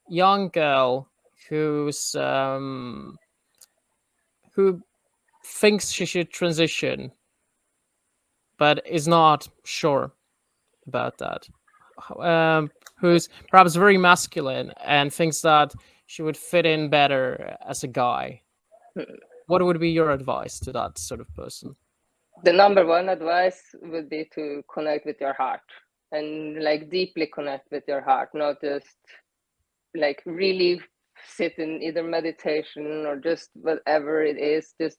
young girl who thinks she should transition but is not sure about that? Who's perhaps very masculine and thinks that she would fit in better as a guy? What would be your advice to that sort of person? The number one advice would be to connect with your heart and like deeply connect with your heart, not just like really sit in either meditation or just whatever it is. Just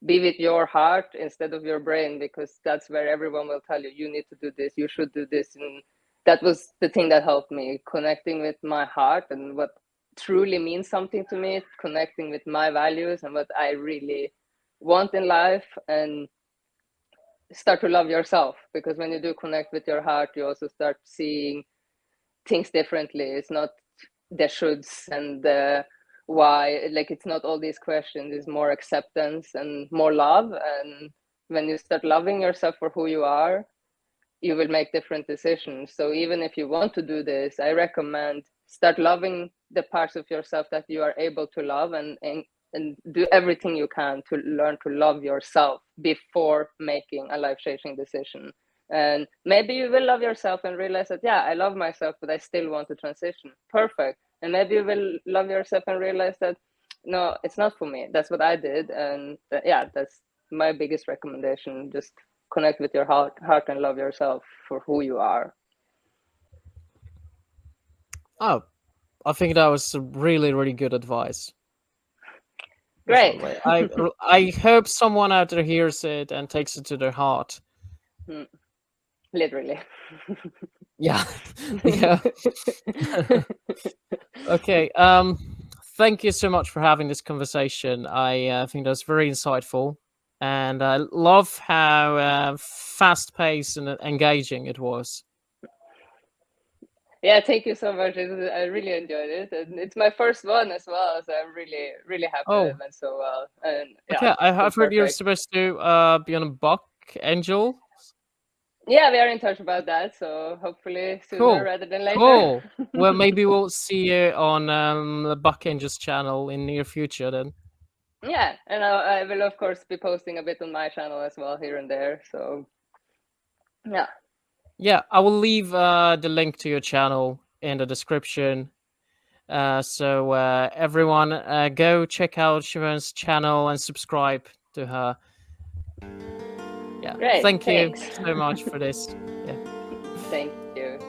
be with your heart instead of your brain, because that's where everyone will tell you, you need to do this, you should do this. And that was the thing that helped me, connecting with my heart and what truly means something to me, connecting with my values and what I really want in life, and start to love yourself. Because when you do connect with your heart, you also start seeing things differently. It's not the shoulds and the why, like it's not all these questions. It's more acceptance and more love. And when you start loving yourself for who you are, you will make different decisions. So even if you want to do this, I recommend start loving the parts of yourself that you are able to love, and do everything you can to learn to love yourself before making a life-changing decision. And maybe you will love yourself and realize that, yeah, I love myself, but I still want to transition. Perfect. And maybe you will love yourself and realize that, no, it's not for me. That's what I did. And yeah, that's my biggest recommendation. Just connect with your heart and love yourself for who you are. Oh, I think that was really, really good advice. Great. Definitely. I hope someone out there hears it and takes it to their heart. Literally. Yeah. Yeah. Okay. Thank you so much for having this conversation. I think that's very insightful, and I love how fast-paced and engaging it was. Yeah, thank you so much. I really enjoyed it, and it's my first one as well, so I'm really, really happy that it Oh, went so well. And yeah, okay. it I've was heard you're perfect. supposed to be on a Buck Angel. Yeah, we are in touch about that, so hopefully sooner Cool. rather than later. Cool. Well, maybe we'll see you on the Buck Angel's channel in near future then. Yeah, and I will of course be posting a bit on my channel as well here and there. So yeah. Yeah, I will leave the link to your channel in the description. So everyone, go check out Shivonne's channel and subscribe to her. Yeah, Great. thank you Thanks. so much for this. Yeah. Thank you.